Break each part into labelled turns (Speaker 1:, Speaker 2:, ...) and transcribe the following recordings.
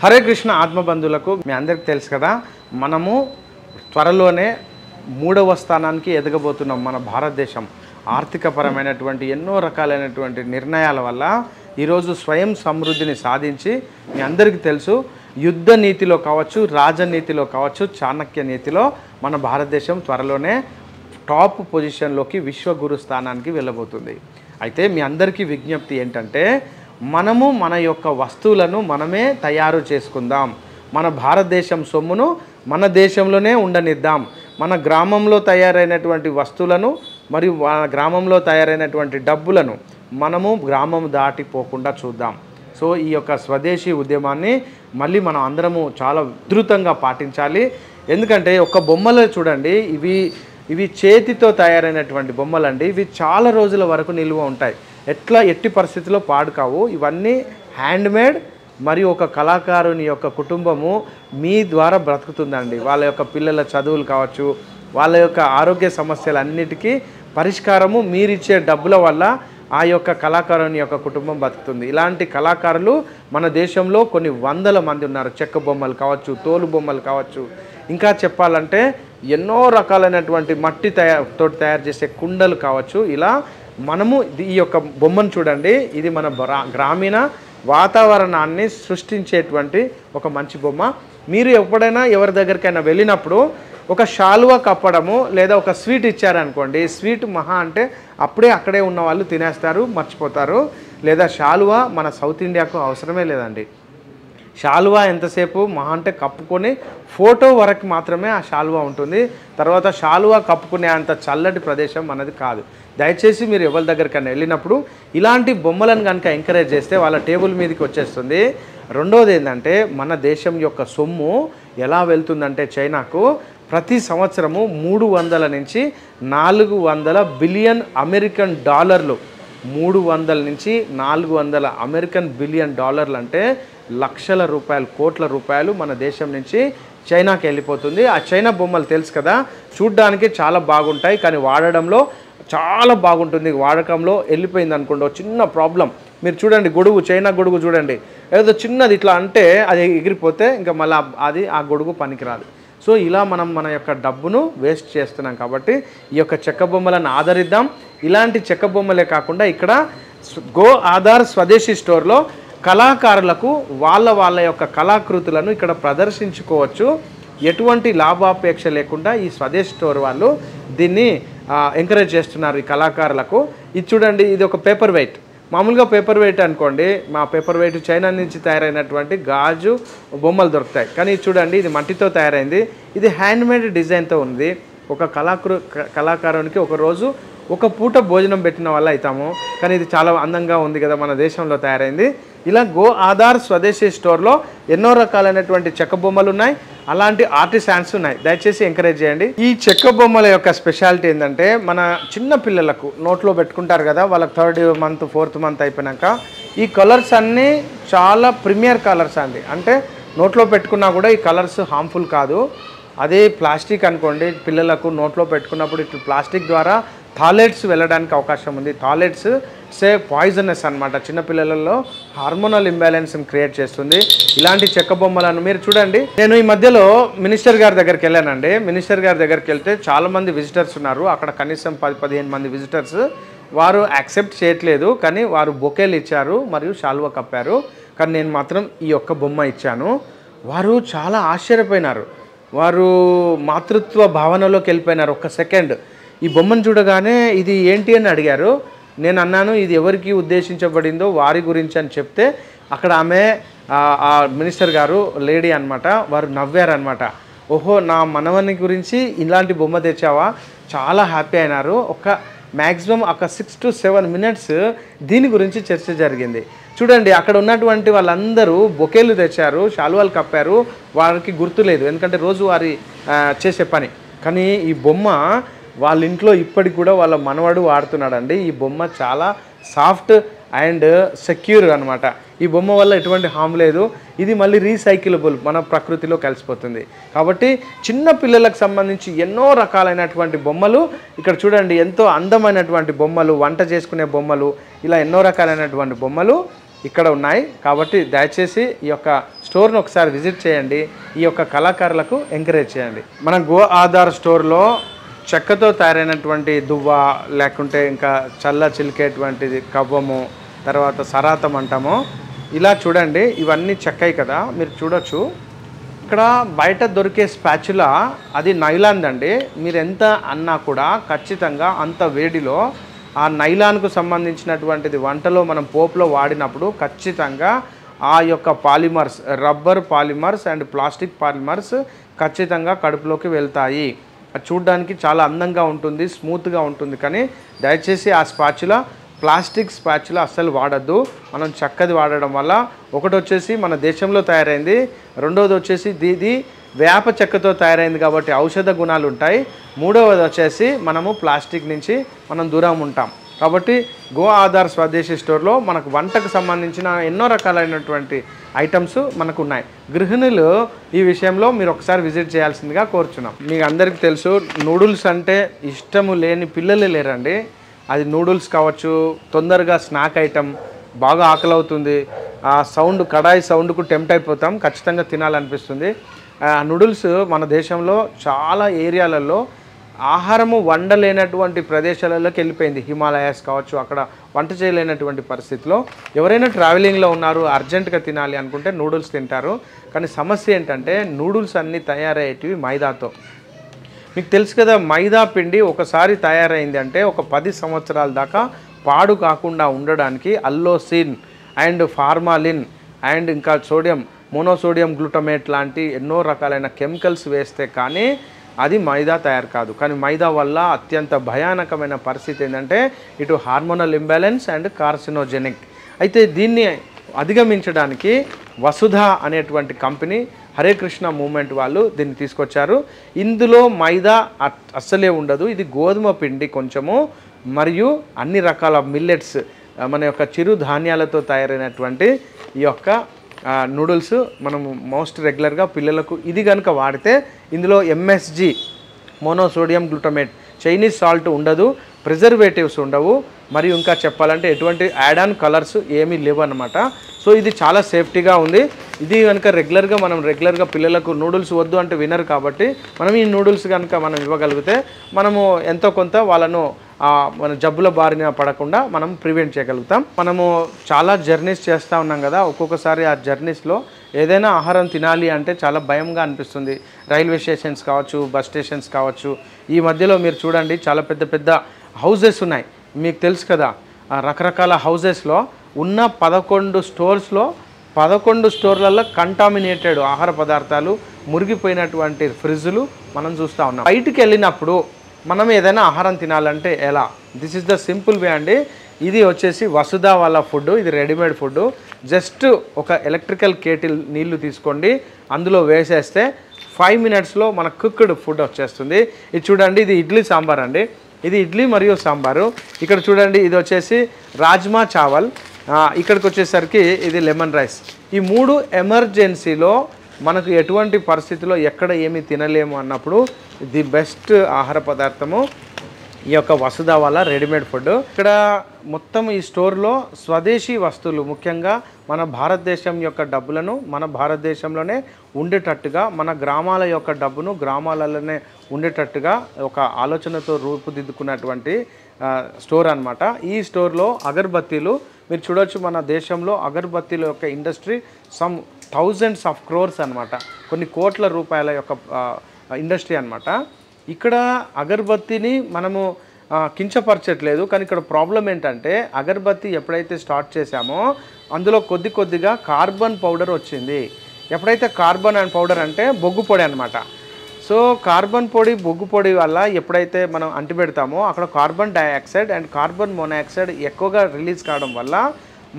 Speaker 1: హరే కృష్ణ ఆత్మబంధువులకు మీ అందరికీ తెలుసు కదా, మనము త్వరలోనే 3వ స్థానానికి ఎదగబోతున్నాం. మన భారతదేశం ఆర్థికపరమైనటువంటి ఎన్నో రకాలైనటువంటి నిర్ణయాల వల్ల ఈరోజు స్వయం సమృద్ధిని సాధించి, మీ అందరికీ తెలుసు, యుద్ధ నీతిలో కావచ్చు, రాజనీతిలో కావచ్చు, చాణక్య నీతిలో మన భారతదేశం త్వరలోనే టాప్ పొజిషన్లోకి విశ్వగురు స్థానానికి వెళ్ళబోతుంది. అయితే మీ అందరికీ విజ్ఞప్తి ఏంటంటే, మనము మన యొక్క వస్తువులను మనమే తయారు చేసుకుందాం. మన భారతదేశం సొమ్మును మన దేశంలోనే ఉండనిద్దాం. మన గ్రామంలో తయారైనటువంటి వస్తువులను మరియు మన గ్రామంలో తయారైనటువంటి డబ్బులను మనము గ్రామం దాటిపోకుండా చూద్దాం. సో ఈ యొక్క స్వదేశీ ఉద్యమాన్ని మళ్ళీ మనం అందరము చాలా ఉధృతంగా పాటించాలి. ఎందుకంటే ఒక బొమ్మలు చూడండి, ఇవి చేతితో తయారైనటువంటి బొమ్మలండి. ఇవి చాలా రోజుల వరకు నిల్వ ఉంటాయి, ఎట్టి పరిస్థితుల్లో పాడు కావు. ఇవన్నీ హ్యాండ్మేడ్ మరియు ఒక కళాకారుని యొక్క కుటుంబము మీ ద్వారా బ్రతుకుతుందండి. వాళ్ళ యొక్క పిల్లల చదువులు కావచ్చు, వాళ్ళ యొక్క ఆరోగ్య సమస్యలన్నిటికీ పరిష్కారము మీరిచ్చే డబ్బుల వల్ల ఆ యొక్క కళాకారుని యొక్క కుటుంబం బతుకుతుంది. ఇలాంటి కళాకారులు మన దేశంలో కొన్ని వందల మంది ఉన్నారు. చెక్క బొమ్మలు కావచ్చు, తోలు బొమ్మలు కావచ్చు, ఇంకా చెప్పాలంటే ఎన్నో రకాలైనటువంటి మట్టి తోటి తయారు చేసే కుండలు కావచ్చు. ఇలా మనము ఈ యొక్క బొమ్మను చూడండి, ఇది మన గ్రామీణ వాతావరణాన్ని సృష్టించేటువంటి ఒక మంచి బొమ్మ. మీరు ఎప్పుడైనా ఎవరి దగ్గరికైనా వెళ్ళినప్పుడు ఒక శాలువా కప్పడము లేదా ఒక స్వీట్ ఇచ్చారనుకోండి, స్వీట్ మహా అంటే అక్కడే ఉన్న వాళ్ళు తినేస్తారు, మర్చిపోతారు. లేదా శాలువా మన సౌత్ ఇండియాకు అవసరమే లేదండి. శాలువా ఎంతసేపు మహా అంటే కప్పుకొని ఫోటో వరకు మాత్రమే ఆ శాలువా ఉంటుంది. తర్వాత శాలువా కప్పుకునే అంత చల్లటి ప్రదేశం మనది కాదు. దయచేసి మీరు ఎవరి దగ్గరికైనా వెళ్ళినప్పుడు ఇలాంటి బొమ్మలను కనుక ఎంకరేజ్ చేస్తే వాళ్ళ టేబుల్ మీదకి వచ్చేస్తుంది. రెండోది ఏంటంటే, మన దేశం యొక్క సొమ్ము ఎలా వెళ్తుందంటే చైనాకు ప్రతి సంవత్సరము 300 నుంచి 400 బిలియన్ అమెరికన్ డాలర్లు, 300 నుంచి 400 అమెరికన్ బిలియన్ డాలర్లు అంటే లక్షల రూపాయలు, కోట్ల రూపాయలు మన దేశం నుంచి చైనాకి వెళ్ళిపోతుంది. ఆ చైనా బొమ్మలు తెలుసు కదా, చూడ్డానికి చాలా బాగుంటాయి, కానీ వాడడంలో చాలా బాగుంటుంది. వాడకంలో వెళ్ళిపోయింది అనుకోండి చిన్న ప్రాబ్లం. మీరు చూడండి గొడుగు, చైనా గొడుగు చూడండి, ఏదో చిన్నది ఇట్లా అంటే అది ఎగిరిపోతే ఇంకా మళ్ళీ ఆ గొడుగు పనికిరాదు. సో ఇలా మనం మన యొక్క డబ్బును వేస్ట్ చేస్తున్నాం. కాబట్టి ఈ యొక్క చెక్క బొమ్మలను ఆదరిద్దాం. ఇలాంటి చెక్క బొమ్మలే కాకుండా ఇక్కడ గో ఆధార్ స్వదేశీ స్టోర్లో కళాకారులకు వాళ్ళ యొక్క కళాకృతులను ఇక్కడ ప్రదర్శించుకోవచ్చు. ఎటువంటి లాభాపేక్ష లేకుండా ఈ స్వదేశ్ స్టోర్ వాళ్ళు దీన్ని ఎంకరేజ్ చేస్తున్నారు ఈ కళాకారులకు. ఇది చూడండి, ఇది ఒక పేపర్ వెయిట్. మామూలుగా పేపర్ వెయిట్ అనుకోండి, మా పేపర్ వెయిట్ చైనా నుంచి తయారైనటువంటి గాజు బొమ్మలు దొరుకుతాయి. కానీ ఇది చూడండి, ఇది మట్టితో తయారైంది. ఇది హ్యాండ్మేడ్ డిజైన్తో ఉంది. ఒక కళాకారునికి ఒకరోజు ఒక పూట భోజనం పెట్టిన వల్ల అవుతాము. కానీ ఇది చాలా అందంగా ఉంది కదా, మన దేశంలో తయారైంది. ఇలా గో ఆధార్ స్వదేశీ స్టోర్లో ఎన్నో రకాలైనటువంటి చెక్క బొమ్మలు ఉన్నాయి, అలాంటి ఆర్టిసాన్స్ ఉన్నాయి. దయచేసి ఎంకరేజ్ చేయండి. ఈ చెక్క బొమ్మల యొక్క స్పెషాలిటీ ఏంటంటే, మన చిన్న పిల్లలకు నోట్లో పెట్టుకుంటారు కదా, వాళ్ళకి 3rd మంత్ 4th మంత్ అయిపోయినాక ఈ కలర్స్ అన్నీ చాలా ప్రీమియర్ కలర్స్ అండి. అంటే నోట్లో పెట్టుకున్నా కూడా ఈ కలర్స్ హార్మ్ఫుల్ కాదు. అదే ప్లాస్టిక్ అనుకోండి, పిల్లలకు నోట్లో పెట్టుకున్నప్పుడు ఇట్లా ప్లాస్టిక్ ద్వారా థాయిలెట్స్ వెళ్ళడానికి అవకాశం ఉంది. థాయిలెట్స్ పాయిజనస్ అనమాట, చిన్నపిల్లలలో హార్మోనల్ ఇంబ్యాలెన్స్ని క్రియేట్ చేస్తుంది. ఇలాంటి చెక్క బొమ్మలను మీరు చూడండి. నేను ఈ మధ్యలో మినిస్టర్ గారి దగ్గరికి వెళ్ళానండి. మినిస్టర్ గారి దగ్గరికి వెళ్తే చాలామంది విజిటర్స్ ఉన్నారు. అక్కడ కనీసం 10-15 మంది విజిటర్స్. వారు యాక్సెప్ట్ చేయట్లేదు, కానీ వారు బొకేలు ఇచ్చారు మరియు శాలువా కప్పారు. కానీ నేను మాత్రం ఈ యొక్క బొమ్మ ఇచ్చాను. వారు చాలా ఆశ్చర్యపోయినారు. వారు మాతృత్వ భావనలోకి వెళ్ళిపోయినారు. ఒక్క సెకండ్ ఈ బొమ్మను చూడగానే ఇది ఏంటి అని అడిగారు. నేను అన్నాను, ఇది ఎవరికి ఉద్దేశించబడిందో వారి గురించి అని చెప్తే అక్కడ ఆమె ఆ మినిస్టర్ గారు లేడీ అనమాట, వారు నవ్వారనమాట. ఓహో, నా మనవని గురించి ఇలాంటి బొమ్మ తెచ్చావా, చాలా హ్యాపీ అయినారు. మ్యాక్సిమం ఒక 6 to 7 minutes దీని గురించి చర్చ జరిగింది. చూడండి, అక్కడ ఉన్నటువంటి వాళ్ళందరూ బొకేలు తెచ్చారు, శాలువాలు కప్పారు. వారికి గుర్తులేదు, ఎందుకంటే రోజు వారి చేసే పని. కానీ ఈ బొమ్మ వాళ్ళ ఇంట్లో ఇప్పటికి కూడా వాళ్ళ మనవడు వాడుతున్నాడండి. ఈ బొమ్మ చాలా సాఫ్ట్ అండ్ సెక్యూర్ అనమాట. ఈ బొమ్మ వల్ల ఎటువంటి హామ్ లేదు. ఇది మళ్ళీ రీసైకిలబుల్, మన ప్రకృతిలో కలిసిపోతుంది. కాబట్టి చిన్న పిల్లలకు సంబంధించి ఎన్నో రకాలైనటువంటి బొమ్మలు ఇక్కడ చూడండి, ఎంతో అందమైనటువంటి బొమ్మలు, వంట చేసుకునే బొమ్మలు, ఇలా ఎన్నో రకాలైనటువంటి బొమ్మలు ఇక్కడ ఉన్నాయి. కాబట్టి దయచేసి ఈ యొక్క స్టోర్ను ఒకసారి విజిట్ చేయండి. ఈ యొక్క కళాకారులకు ఎంకరేజ్ చేయండి. మన గో ఆధార్ స్టోర్లో చెక్కతో తయారైనటువంటి దువ్వ, లేకుంటే ఇంకా చల్ల చిలికేటువంటిది కవ్వము, తర్వాత సరాతం అంటాము. ఇలా చూడండి, ఇవన్నీ చెక్కయి కదా, మీరు చూడొచ్చు. ఇక్కడ బయట దొరికే స్పాచులా అది నైలాన్ అండి. మీరు ఎంత అన్నా కూడా ఖచ్చితంగా అంత వేడిలో ఆ నైలాన్కు సంబంధించినటువంటిది వంటలో మనం పోపులో వాడినప్పుడు ఖచ్చితంగా ఆ యొక్క polymers, rubber polymers and plastic polymers ఖచ్చితంగా కడుపులోకి వెళ్తాయి. అది చూడడానికి చాలా అందంగా ఉంటుంది, స్మూత్గా ఉంటుంది. కానీ దయచేసి ఆ స్పాచులా ప్లాస్టిక్ స్పాచులా అస్సలు వాడద్దు. మనం చక్కది వాడడం వల్ల ఒకటి వచ్చేసి మన దేశంలో తయారైంది, రెండవది వచ్చేసి ఇది వేప చెక్కతో తయారైంది కాబట్టి ఔషధ గుణాలు ఉంటాయి, మూడవది వచ్చేసి మనము ప్లాస్టిక్ నుంచి మనం దూరం ఉంటాం. కాబట్టి గో ఆధార్ స్వదేశీ స్టోర్లో మనకు వంటకు సంబంధించిన ఎన్నో రకాలైనటువంటి ఐటమ్స్ మనకు ఉన్నాయి. గృహిణులు ఈ విషయంలో మీరు ఒకసారి విజిట్ చేయాల్సిందిగా కోరుచున్నాం. మీకు అందరికీ తెలుసు, నూడిల్స్ అంటే ఇష్టము లేని పిల్లలే లేరండి. అది నూడిల్స్ కావచ్చు, తొందరగా స్నాక్ ఐటమ్, బాగా ఆకలి అవుతుంది, ఆ సౌండ్, కడాయి సౌండ్కు టెంప్ట్ అయిపోతాం, ఖచ్చితంగా తినాలనిపిస్తుంది. నూడిల్స్ మన దేశంలో చాలా ఏరియాలలో ఆహారము వండలేనటువంటి ప్రదేశాలలోకి వెళ్ళిపోయింది. హిమాలయాస్ కావచ్చు, అక్కడ వంట చేయలేనటువంటి పరిస్థితిలో ఎవరైనా ట్రావెలింగ్లో ఉన్నారు, అర్జెంటుగా తినాలి అనుకుంటే నూడిల్స్ తింటారు. కానీ సమస్య ఏంటంటే నూడిల్స్ అన్నీ తయారయ్యేటివి మైదాతో. మీకు తెలుసు కదా, మైదా పిండి ఒకసారి తయారైంది అంటే ఒక 10 సంవత్సరాల దాకా పాడు కాకుండా ఉండడానికి అల్లోసిన్ అండ్ ఫార్మాలిన్ అండ్ ఇంకా మోనోసోడియం గ్లూటమేట్ లాంటి ఎన్నో రకాలైన కెమికల్స్ వేస్తే కానీ అది మైదా తయారు కాదు. కానీ మైదా వల్ల అత్యంత భయానకమైన పరిస్థితి ఏంటంటే ఇటు హార్మోనల్ ఇంబ్యాలెన్స్ అండ్ కార్సినోజెనిక్. అయితే దీన్ని అధిగమించడానికి వసుధ అనేటువంటి కంపెనీ, హరే కృష్ణ మూవ్మెంట్ వాళ్ళు దీన్ని తీసుకొచ్చారు. ఇందులో మైదా అస్సలే ఉండదు. ఇది గోధుమ పిండి కొంచెము, మరియు అన్ని రకాల మిల్లెట్స్, మన యొక్క చిరు ధాన్యాలతో తయారైనటువంటి ఈ యొక్క నూడిల్స్ మనము మోస్ట్ రెగ్యులర్గా పిల్లలకు ఇది కనుక వాడితే ఇందులో MSG, monosodium glutamate, Chinese salt ఉండదు, ప్రిజర్వేటివ్స్ ఉండవు, మరియు ఇంకా చెప్పాలంటే ఎటువంటి యాడ్ ఆన్ కలర్స్ ఏమీ లేవు అన్నమాట. సో ఇది చాలా సేఫ్టీగా ఉంది. ఇది కనుక రెగ్యులర్గా పిల్లలకు నూడిల్స్ వద్దు అంటే వినరు. కాబట్టి మనం ఈ నూడిల్స్ కనుక మనం ఇవ్వగలిగితే మనము ఎంతో కొంత వాళ్ళను మన జబ్బుల బారిన పడకుండా మనం ప్రివెంట్ చేయగలుగుతాం. మనము చాలా జర్నీస్ చేస్తూ ఉన్నాం కదా, ఒక్కొక్కసారి ఆ జర్నీస్లో ఏదైనా ఆహారం తినాలి అంటే చాలా భయంగా అనిపిస్తుంది. రైల్వే స్టేషన్స్ కావచ్చు, బస్ స్టేషన్స్ కావచ్చు, ఈ మధ్యలో మీరు చూడండి చాలా పెద్ద పెద్ద హౌజెస్ ఉన్నాయి. మీకు తెలుసు కదా, రకరకాల హౌజెస్లో ఉన్న 11 స్టోర్స్లో 11 స్టోర్లలో కంటామినేటెడ్ ఆహార పదార్థాలు, మురిగిపోయినటువంటి ఫ్రిడ్జ్లు మనం చూస్తూ ఉన్నాం. బయటికి వెళ్ళినప్పుడు మనం ఏదైనా ఆహారం తినాలంటే ఎలా? This is the simple way అండి. ఇది వచ్చేసి వసుధ వాళ్ళ ఫుడ్, ఇది రెడీమేడ్ ఫుడ్. జస్ట్ ఒక ఎలక్ట్రికల్ కేటిల్ నీళ్లు తీసుకోండి, అందులో వేసేస్తే 5 మినిట్స్లో మన కుక్డ్ ఫుడ్ వచ్చేస్తుంది. ఇది చూడండి, ఇది ఇడ్లీ సాంబార్ అండి. ఇది ఇడ్లీ మరియు సాంబారు. ఇక్కడ చూడండి, ఇది వచ్చేసి రాజ్మా చావల్. ఇక్కడికి వచ్చేసరికి ఇది లెమన్ రైస్. ఈ 3 ఎమర్జెన్సీలో మనకు ఎటువంటి పరిస్థితిలో ఎక్కడ ఏమి తినలేము అన్నప్పుడు ది బెస్ట్ ఆహార పదార్థము ఈ యొక్క వసుధ వాళ్ళ రెడీమేడ్ ఫుడ్. ఇక్కడ మొత్తం ఈ స్టోర్లో స్వదేశీ వస్తువులు, ముఖ్యంగా మన భారతదేశం యొక్క డబ్బులను మన భారతదేశంలోనే ఉండేటట్టుగా, మన గ్రామాల యొక్క డబ్బును గ్రామాలలోనే ఉండేటట్టుగా ఒక ఆలోచనతో రూపుదిద్దుకున్నటువంటి స్టోర్ అన్నమాట. ఈ స్టోర్లో అగరబత్తీలు మీరు చూడొచ్చు. మన దేశంలో అగరబత్తీల యొక్క industry some thousands of crores అనమాట, కొన్ని కోట్ల రూపాయల యొక్క ఇండస్ట్రీ అనమాట. ఇక్కడ అగరబత్తిని మనము కించపరచట్లేదు, కానీ ఇక్కడ ప్రాబ్లం ఏంటంటే అగరబత్తి ఎప్పుడైతే స్టార్ట్ చేశామో అందులో కొద్దిగా కార్బన్ పౌడర్ వచ్చింది. ఎప్పుడైతే కార్బన్ అండ్ పౌడర్ అంటే బొగ్గు పొడి అనమాట. సో కార్బన్ పొడి, బొగ్గు పొడి వల్ల ఎప్పుడైతే మనం అంటిపెడతామో అక్కడ carbon dioxide and carbon monoxide ఎక్కువగా రిలీజ్ కావడం వల్ల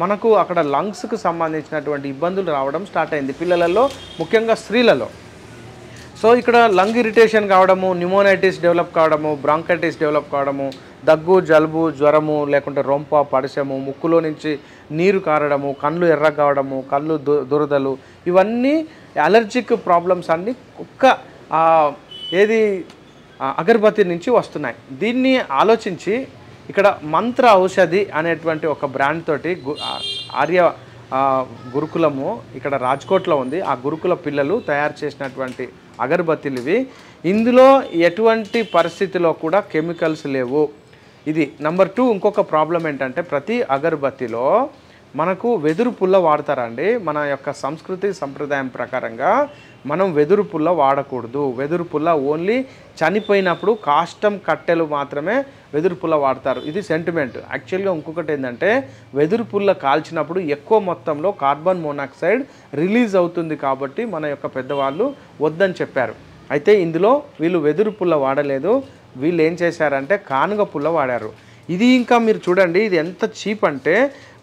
Speaker 1: మనకు అక్కడ లంగ్స్కు సంబంధించినటువంటి ఇబ్బందులు రావడం స్టార్ట్ అయింది పిల్లలలో, ముఖ్యంగా స్త్రీలలో. సో ఇక్కడ లంగ్ ఇరిటేషన్ కావడము, న్యూమోనైటిస్ డెవలప్ కావడము, బ్రాంకైటిస్ డెవలప్ కావడము, దగ్గు, జలుబు, జ్వరము, లేకుంటే రొంప, పడిశము, ముక్కులో నుంచి నీరు కారడము, కళ్ళు ఎర్ర కావడము, కళ్ళు దురదలు, ఇవన్నీ అలర్జిక్ ప్రాబ్లమ్స్ అన్నీ అగరబత్తి నుంచి వస్తున్నాయి. దీన్ని ఆలోచించి ఇక్కడ మంత్ర ఔషధి అనేటువంటి ఒక బ్రాండ్ తోటి గురుకులము ఇక్కడ రాజ్కోట్లో ఉంది. ఆ గురుకుల పిల్లలు తయారు చేసినటువంటి అగరబత్తీలు ఇవి. ఇందులో ఎటువంటి పరిస్థితిలో కూడా కెమికల్స్ లేవు. ఇది నెంబర్ 2. ఇంకొక ప్రాబ్లం ఏంటంటే ప్రతి అగరబత్తిలో మనకు వెదురు పుల్ల వాడతారండి. మన యొక్క సంస్కృతి సంప్రదాయం ప్రకారంగా మనం వెదురు పుల్ల వాడకూడదు. వెదురు పుల్ల ఓన్లీ చనిపోయినప్పుడు కాష్టం కట్టెలు మాత్రమే వెదురు పుల్ల వాడతారు. ఇది సెంటిమెంట్. యాక్చువల్గా ఇంకొకటి ఏంటంటే వెదురు పుల్ల కాల్చినప్పుడు ఎక్కువ మొత్తంలో కార్బన్ మోనాక్సైడ్ రిలీజ్ అవుతుంది కాబట్టి మన యొక్క పెద్దవాళ్ళు వద్దని చెప్పారు. అయితే ఇందులో వీళ్ళు వెదురు పుల్ల వాడలేదు. వీళ్ళు ఏం చేశారంటే కానుగ పుల్ల వాడారు. ఇది ఇంకా మీరు చూడండి, ఇది ఎంత చీప్ అంటే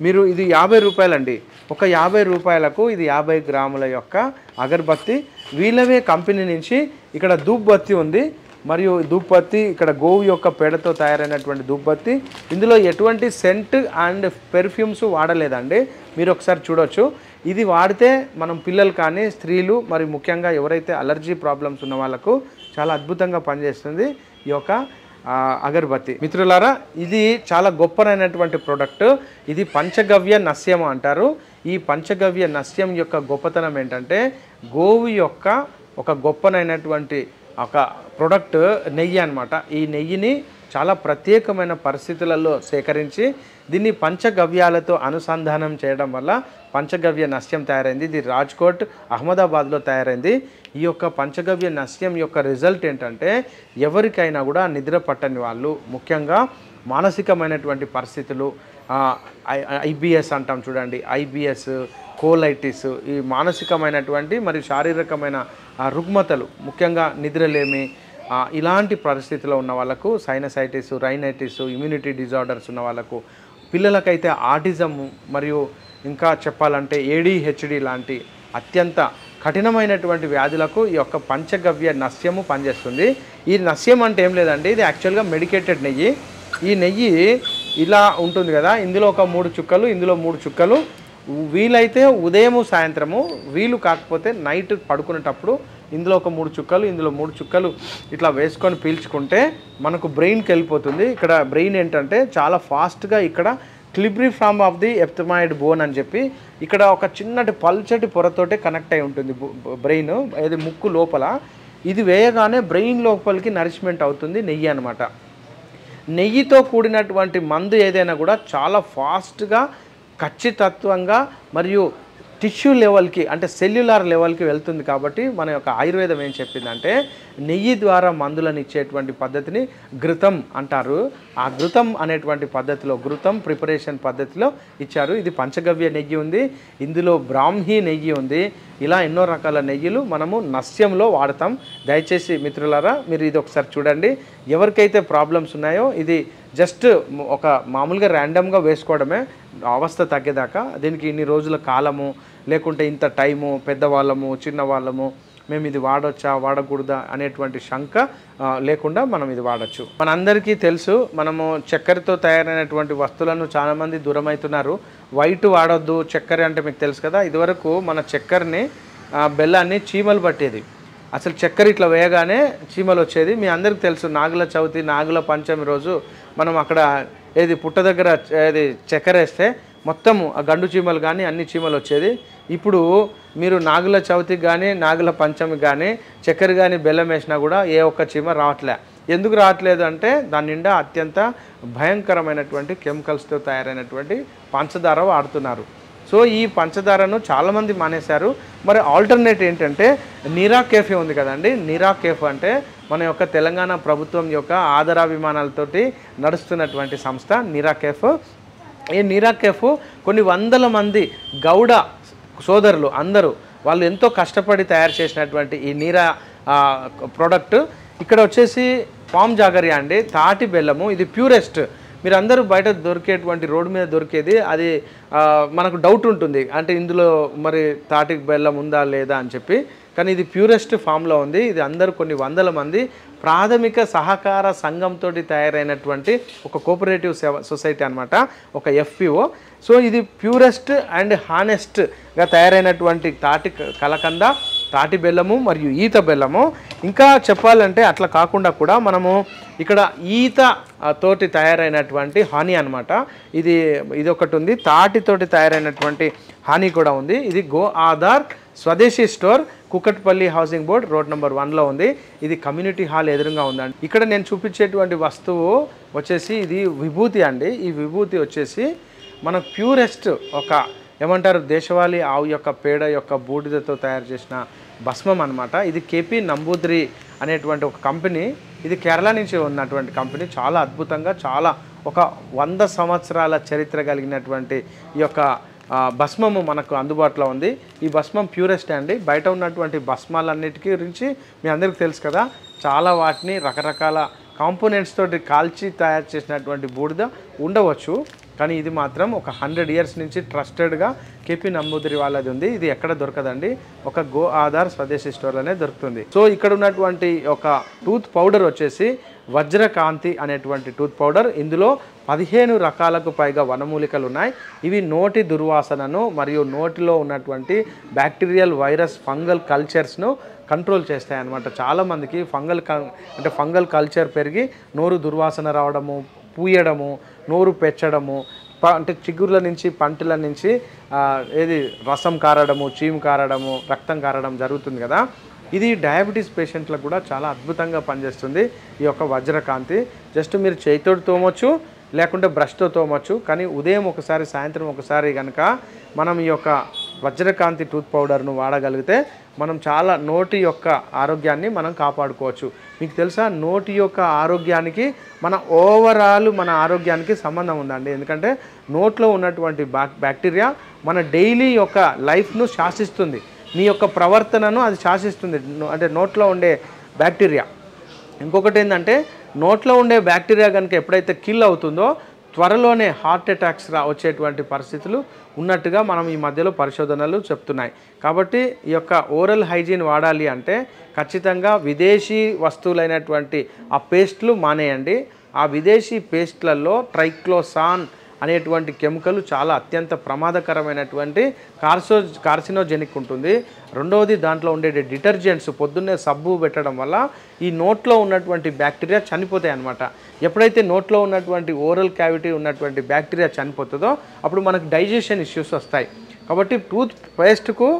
Speaker 1: మీరు ఇది 50 రూపాయలండి. ఒక 50 రూపాయలకు ఇది 50 గ్రాముల యొక్క అగరబత్తి. వీళ్ళవే కంపెనీ నుంచి ఇక్కడ ధూప్బత్తి ఉంది. మరియు ధూప్బత్తి ఇక్కడ గోవు యొక్క పేడతో తయారైనటువంటి ధూప్బత్తి. ఇందులో ఎటువంటి సెంట్ అండ్ పెర్ఫ్యూమ్స్ వాడలేదండి. మీరు ఒకసారి చూడొచ్చు. ఇది వాడితే మనం పిల్లలు కానీ స్త్రీలు మరి ముఖ్యంగా ఎవరైతే అలర్జీ ప్రాబ్లమ్స్ ఉన్న వాళ్ళకు చాలా అద్భుతంగా పనిచేస్తుంది ఈ యొక్క అగరబత్తి. మిత్రులారా, ఇది చాలా గొప్పనైనటువంటి ప్రోడక్ట్. ఇది పంచగవ్య నస్యం అంటారు. ఈ పంచగవ్య నస్యం యొక్క గొప్పతనం ఏంటంటే గోవు యొక్క ఒక గొప్పనైనటువంటి ఒక ప్రోడక్ట్ నెయ్యి అన్నమాట. ఈ నెయ్యిని చాలా ప్రత్యేకమైన పరిస్థితులలో సేకరించి దీన్ని పంచగవ్యాలతో అనుసంధానం చేయడం వల్ల పంచగవ్య నస్యం తయారైంది. ఇది రాజ్కోట్ అహ్మదాబాద్లో తయారైంది. ఈ యొక్క పంచగవ్య నస్యం యొక్క రిజల్ట్ ఏంటంటే ఎవరికైనా కూడా నిద్ర పట్టని వాళ్ళు, ముఖ్యంగా మానసికమైనటువంటి పరిస్థితులు, ఐబిఎస్ అంటాం చూడండి, ఐబిఎస్, కోలైటిస్, ఈ మానసికమైనటువంటి మరియు శారీరకమైన రుగ్మతలు, ముఖ్యంగా నిద్రలేమి, ఇలాంటి పరిస్థితిలో ఉన్న వాళ్ళకు, సైనసైటిస్, రైనైటిస్, ఇమ్యూనిటీ డిజార్డర్స్ ఉన్న వాళ్ళకు, పిల్లలకైతే ఆటిజం మరియు ఇంకా చెప్పాలంటే ADHD లాంటి అత్యంత కఠినమైనటువంటి వ్యాధులకు ఈ యొక్క పంచగవ్య నస్యము పనిచేస్తుంది. ఈ నస్యం అంటే ఏం లేదండి, ఇది యాక్చువల్గా మెడికేటెడ్ నెయ్యి. ఈ నెయ్యి ఇలా ఉంటుంది కదా, ఇందులో ఒక 3 చుక్కలు, ఇందులో 3 చుక్కలు. వీలైతే ఉదయము సాయంత్రము, వీలు కాకపోతే నైట్ పడుకునేటప్పుడు ఇందులో ఒక 3 చుక్కలు, ఇందులో 3 చుక్కలు ఇట్లా వేసుకొని పీల్చుకుంటే మనకు బ్రెయిన్కి వెళ్ళిపోతుంది. ఇక్కడ బ్రెయిన్ ఏంటంటే చాలా ఫాస్ట్గా ఇక్కడ క్లిబ్రిఫామ్ ఆఫ్ ది ఎప్థమాయిడ్ బోన్ అని చెప్పి ఇక్కడ ఒక చిన్నటి పల్చటి పొరతోటే కనెక్ట్ అయి ఉంటుంది బ్రెయిన్, అది ముక్కు లోపల. ఇది వేయగానే బ్రెయిన్ లోపలికి నరిష్మెంట్ అవుతుంది నెయ్యి అనమాట. నెయ్యితో కూడినటువంటి మందు ఏదైనా కూడా చాలా ఫాస్ట్గా, ఖచ్చితత్వంగా మరియు టిష్యూ లెవెల్కి అంటే సెల్యులార్ లెవెల్కి వెళ్తుంది. కాబట్టి మన యొక్క ఆయుర్వేదం ఏం చెప్పిందంటే నెయ్యి ద్వారా మందులను ఇచ్చేటువంటి పద్ధతిని ఘృతం అంటారు. ఆ ఘృతం అనేటువంటి పద్ధతిలో, ఘృతం ప్రిపరేషన్ పద్ధతిలో ఇచ్చారు. ఇది పంచగవ్య నెయ్యి ఉంది, ఇందులో బ్రాహ్మీ నెయ్యి ఉంది. ఇలా ఎన్నో రకాల నెయ్యిలు మనము నస్యంలో వాడతాం. దయచేసి మిత్రులారా మీరు ఇది ఒకసారి చూడండి. ఎవరికైతే ప్రాబ్లమ్స్ ఉన్నాయో ఇది జస్ట్ ఒక మామూలుగా ర్యాండమ్గా వేసుకోవడమే అవస్థ తగ్గేదాకా. దీనికి ఇన్ని రోజుల కాలము లేకుంటే ఇంత టైము, పెద్దవాళ్ళము చిన్నవాళ్ళము మేము ఇది వాడొచ్చా వాడకూడదా అనేటువంటి శంక లేకుండా మనం ఇది వాడచ్చు. మనందరికీ తెలుసు, మనము చక్కెరతో తయారైనటువంటి వస్తువులను చాలామంది దూరమవుతున్నారు. వైట్ వాడొద్దు, చక్కెర అంటే మీకు తెలుసు కదా. ఇదివరకు మన చక్కెరని బెల్లాన్ని చీమలు పట్టేది. అసలు చక్కెర ఇట్లా వేయగానే చీమలు వచ్చేది. మీ అందరికీ తెలుసు, నాగుల చవితి, నాగుల పంచమి రోజు మనం అక్కడ ఏది పుట్ట దగ్గర ఏది చక్కెర వేస్తే మొత్తం ఆ గండు చీమలు కానీ అన్ని చీమలు వచ్చేది. ఇప్పుడు మీరు నాగుల చవితికి కానీ నాగుల పంచమికి కానీ చక్కెర కానీ బెల్లం వేసినా కూడా ఏ ఒక్క చీమ రావట్లే. ఎందుకు రావట్లేదు అంటే దాని నిండా అత్యంత భయంకరమైనటువంటి కెమికల్స్తో తయారైనటువంటి పంచదార వాడుతున్నారు. సో ఈ పంచదారను చాలామంది మానేశారు. మరి ఆల్టర్నేట్ ఏంటంటే నీరా కేఫే ఉంది కదండి. నీరా కేఫ్ అంటే మన యొక్క తెలంగాణ ప్రభుత్వం యొక్క ఆదరాభిమానాలతోటి నడుస్తున్నటువంటి సంస్థ నీరా కేఫ్. ఈ నీరా కేఫ్ కొన్ని వందల మంది గౌడ సోదరులు అందరూ వాళ్ళు ఎంతో కష్టపడి తయారు చేసినటువంటి ఈ నీరా ప్రోడక్ట్. ఇక్కడ వచ్చేసి పామ్ జాగరియా అండి, తాటి బెల్లము. ఇది ప్యూరెస్ట్. మీరు అందరూ బయట దొరికేటువంటి రోడ్డు మీద దొరికేది అది మనకు డౌట్ ఉంటుంది, అంటే ఇందులో మరి తాటి బెల్లం ఉందా లేదా అని చెప్పి. కానీ ఇది ప్యూరెస్ట్ ఫామ్లో ఉంది. ఇది అందరూ కొన్ని వందల మంది ప్రాథమిక సహకార సంఘంతో తయారైనటువంటి ఒక కోఆపరేటివ్ సొసైటీ అనమాట, ఒక FPO. సో ఇది ప్యూరెస్ట్ అండ్ హానెస్ట్గా తయారైనటువంటి తాటి కలకంద, తాటి బెల్లము మరియు ఈత బెల్లము. ఇంకా చెప్పాలంటే అట్లా కాకుండా కూడా మనము ఇక్కడ ఈత తోటి తయారైనటువంటి హనీ అనమాట. ఇది ఒకటి ఉంది. తాటితోటి తయారైనటువంటి హానీ కూడా ఉంది. ఇది go Aadhaar Swadeshi store, Kukatpally housing board, road number 1లో ఉంది. ఇది కమ్యూనిటీ హాల్ ఎదురుగా ఉందండి. ఇక్కడ నేను చూపించేటువంటి వస్తువు వచ్చేసి ఇది విభూతి అండి. ఈ విభూతి వచ్చేసి మన ప్యూరెస్ట్ ఒక ఏమంటారు దేశవాళీ ఆవు యొక్క పేడ యొక్క బూడిదతో తయారు చేసిన భస్మం అనమాట. ఇది కేపీ నంబూద్రి అనేటువంటి ఒక కంపెనీ, ఇది కేరళ నుంచి ఉన్నటువంటి కంపెనీ. చాలా అద్భుతంగా చాలా ఒక 100 సంవత్సరాల చరిత్ర కలిగినటువంటి ఈ యొక్క భస్మము మనకు అందుబాటులో ఉంది. ఈ భస్మం ప్యూరెస్ట్ అండి. బయట ఉన్నటువంటి భస్మాలన్నిటికీ గురించి మీ అందరికీ తెలుసు కదా, చాలా వాటిని రకరకాల కాంపోనెంట్స్ తోటి కాల్చి తయారు చేసినటువంటి బూడిద ఉండవచ్చు. కానీ ఇది మాత్రం ఒక 100 ఇయర్స్ నుంచి ట్రస్టెడ్గా కేపీ నంబూదిరి వాళ్ళది ఉంది. ఇది ఎక్కడ దొరకదండి, ఒక గో ఆధార్ స్వదేశీ స్టోర్లోనే దొరుకుతుంది. సో ఇక్కడ ఉన్నటువంటి ఒక టూత్ పౌడర్ వచ్చేసి వజ్రకాంతి అనేటువంటి టూత్ పౌడర్. ఇందులో 15 రకాలకు పైగా వనమూలికలు ఉన్నాయి. ఇవి నోటి దుర్వాసనను మరియు నోటిలో ఉన్నటువంటి బ్యాక్టీరియల్, వైరస్, ఫంగల్ కల్చర్స్ను కంట్రోల్ చేస్తాయి అన్నమాట. చాలామందికి ఫంగల్ కల్చర్ పెరిగి నోరు దుర్వాసన రావడము, పూయడము, నోరు పెచ్చడము, అంటే చిగుర్ల నుంచి పంటల నుంచి ఏది రసం కారడము, చీము కారడము, రక్తం కారడం జరుగుతుంది కదా. ఇది డయాబెటీస్ పేషెంట్లకు కూడా చాలా అద్భుతంగా పనిచేస్తుంది ఈ యొక్క వజ్రకాంతి. జస్ట్ మీరు చేతితోటి తోమొచ్చు, లేకుంటే బ్రష్తో తోమొచ్చు. కానీ ఉదయం ఒకసారి, సాయంత్రం ఒకసారి కనుక మనం ఈ యొక్క వజ్రకాంతి టూత్ పౌడర్ను వాడగలిగితే మనం చాలా నోటి యొక్క ఆరోగ్యాన్ని మనం కాపాడుకోవచ్చు. మీకు తెలుసా, నోటి యొక్క ఆరోగ్యానికి మన ఓవరాల్ మన ఆరోగ్యానికి సంబంధం ఉందండి. ఎందుకంటే నోట్లో ఉన్నటువంటి బ్యాక్టీరియా మన డైలీ యొక్క లైఫ్ను శాసిస్తుంది, నీ యొక్క ప్రవర్తనను అది శాసిస్తుంది. అంటే నోట్లో ఉండే బ్యాక్టీరియా. ఇంకొకటి ఏంటంటే, నోట్లో ఉండే బ్యాక్టీరియా కనుక ఎప్పుడైతే కిల్ అవుతుందో త్వరలోనే హార్ట్ అటాక్స్ వచ్చేటువంటి పరిస్థితులు ఉన్నట్టుగా మనం ఈ మధ్యలో పరిశోధనలు చెప్తున్నాయి. కాబట్టి ఈ యొక్క ఓరల్ హైజీన్ వాడాలి అంటే ఖచ్చితంగా విదేశీ వస్తువులైనటువంటి ఆ పేస్ట్లు మానేయండి. ఆ విదేశీ పేస్ట్లలో ట్రైక్లోసాన్ అనేటువంటి కెమికల్ చాలా అత్యంత ప్రమాదకరమైనటువంటి కార్సినోజెనిక్ ఉంటుంది. రెండవది, దాంట్లో ఉండే డిటర్జెంట్స్ పొద్దున్నే సబ్బు పెట్టడం వల్ల ఈ నోట్లో ఉన్నటువంటి బ్యాక్టీరియా చనిపోతాయి అన్నమాట. ఎప్పుడైతే నోట్లో ఉన్నటువంటి ఓరల్ క్యావిటీ ఉన్నటువంటి బ్యాక్టీరియా చనిపోతుందో అప్పుడు మనకు డైజెషన్ ఇష్యూస్ వస్తాయి. కాబట్టి టూత్ పేస్ట్కు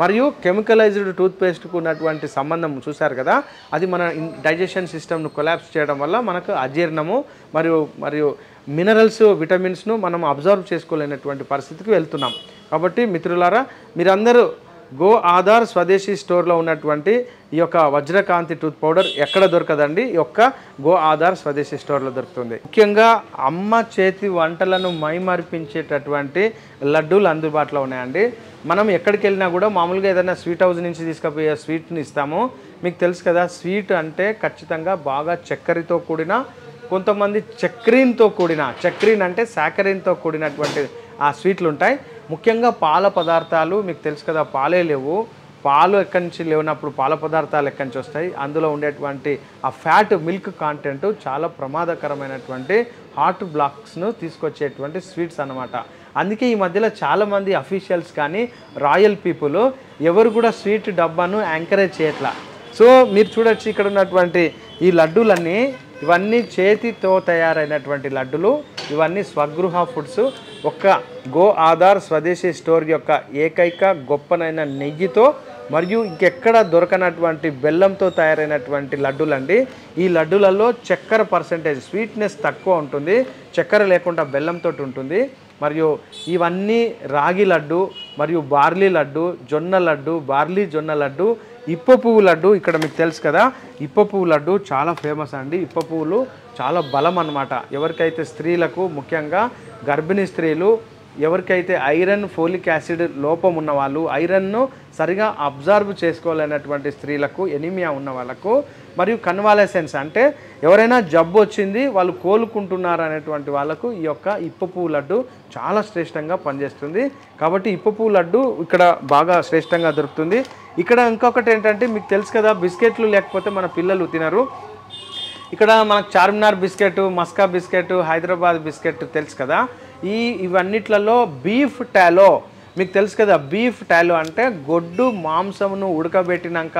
Speaker 1: మరియు కెమికలైజ్డ్ టూత్ పేస్ట్కు ఉన్నటువంటి సంబంధం చూశారు కదా, అది మన డైజెషన్ సిస్టమ్ను కొలాప్స్ చేయడం వల్ల మనకు అజీర్ణము మరియు మినరల్స్, విటమిన్స్ను మనం అబ్జర్వ్ చేసుకోలేనటువంటి పరిస్థితికి వెళ్తున్నాం. కాబట్టి మిత్రులారా, మీరందరూ గో ఆధార్ స్వదేశీ స్టోర్లో ఉన్నటువంటి ఈ యొక్క వజ్రకాంతి టూత్ పౌడర్ ఎక్కడ దొరకదండి, ఈ యొక్క గో ఆధార్ స్వదేశీ స్టోర్లో దొరుకుతుంది. ముఖ్యంగా అమ్మ చేతి వంటలను మైమరిపించేటటువంటి లడ్డూలు అందుబాటులో ఉన్నాయండి. మనం ఎక్కడికి వెళ్ళినా కూడా మామూలుగా ఏదైనా స్వీట్ హౌస్ నుంచి తీసుకుపోయే స్వీట్ని ఇస్తాము. మీకు తెలుసు కదా, స్వీట్ అంటే ఖచ్చితంగా బాగా చక్కెరతో కూడిన, కొంతమంది చక్రీన్తో కూడిన, చక్రీన్ అంటే సాకరీన్తో కూడినటువంటి ఆ స్వీట్లు ఉంటాయి. ముఖ్యంగా పాల పదార్థాలు మీకు తెలుసు కదా, పాలే లేవు, పాలు ఎక్కడి నుంచి లేనప్పుడు పాల పదార్థాలు ఎక్కడి నుంచి వస్తాయి. అందులో ఉండేటువంటి ఆ ఫ్యాట్, మిల్క్ కాంటెంట్ చాలా ప్రమాదకరమైనటువంటి హార్ట్ బ్లాక్స్ను తీసుకొచ్చేటువంటి స్వీట్స్ అన్నమాట. అందుకే ఈ మధ్యలో చాలామంది అఫీషియల్స్ కానీ రాయల్ పీపుల్ ఎవరు కూడా స్వీట్ డబ్బాను ఎంకరేజ్ చేయట్లా. సో మీరు చూడొచ్చు, ఇక్కడ ఉన్నటువంటి ఈ లడ్డూలన్నీ ఇవన్నీ చేతితో తయారైనటువంటి లడ్డులు. ఇవన్నీ స్వగృహ ఫుడ్స్. ఒక్క గో ఆధార్ స్వదేశీ స్టోర్ యొక్క ఏకైక గొప్పనైన నెయ్యితో మరియు ఇంకెక్కడ దొరకనటువంటి బెల్లంతో తయారైనటువంటి లడ్డూలండి. ఈ లడ్డూలలో చక్కెర పర్సెంటేజ్, స్వీట్నెస్ తక్కువ ఉంటుంది, చక్కెర లేకుండా బెల్లంతో ఉంటుంది. మరియు ఇవన్నీ రాగి లడ్డు మరియు బార్లీ లడ్డు, జొన్న లడ్డు, బార్లీ జొన్న లడ్డు, ఇప్ప పువ్వు లడ్డు. ఇక్కడ మీకు తెలుసు కదా, ఇప్ప పువ్వు లడ్డు చాలా ఫేమస్ అండి. ఇప్ప పువ్వులు చాలా బలం అన్నమాట. ఎవరికైతే స్త్రీలకు, ముఖ్యంగా గర్భిణీ స్త్రీలు, ఎవరికైతే ఐరన్, ఫోలిక్ యాసిడ్ లోపం ఉన్న వాళ్ళు, ఐరన్ను సరిగా అబ్జర్వ్ చేసుకోలేనటువంటి స్త్రీలకు, ఎనీమియా ఉన్న వాళ్ళకు, మరియు కన్వాలెసెన్స్ అంటే ఎవరైనా జబ్బు వచ్చింది వాళ్ళు కోలుకుంటున్నారు అనేటువంటి వాళ్ళకు ఈ యొక్క ఇప్ప పువ్వు లడ్డు చాలా శ్రేష్టంగా పనిచేస్తుంది. కాబట్టి ఇప్ప పువ్వు లడ్డు ఇక్కడ బాగా శ్రేష్టంగా దొరుకుతుంది. ఇక్కడ ఇంకొకటి ఏంటంటే, మీకు తెలుసు కదా, బిస్కెట్లు లేకపోతే మన పిల్లలు తినరు. ఇక్కడ మనకు Charminar biscuit, maska biscuit, Hyderabad biscuit తెలుసు కదా. ఇవన్నిట్లలో బీఫ్ టాలో మీకు తెలుసు కదా. బీఫ్ టాలో అంటే గొడ్డు మాంసమును ఉడకబెట్టినాక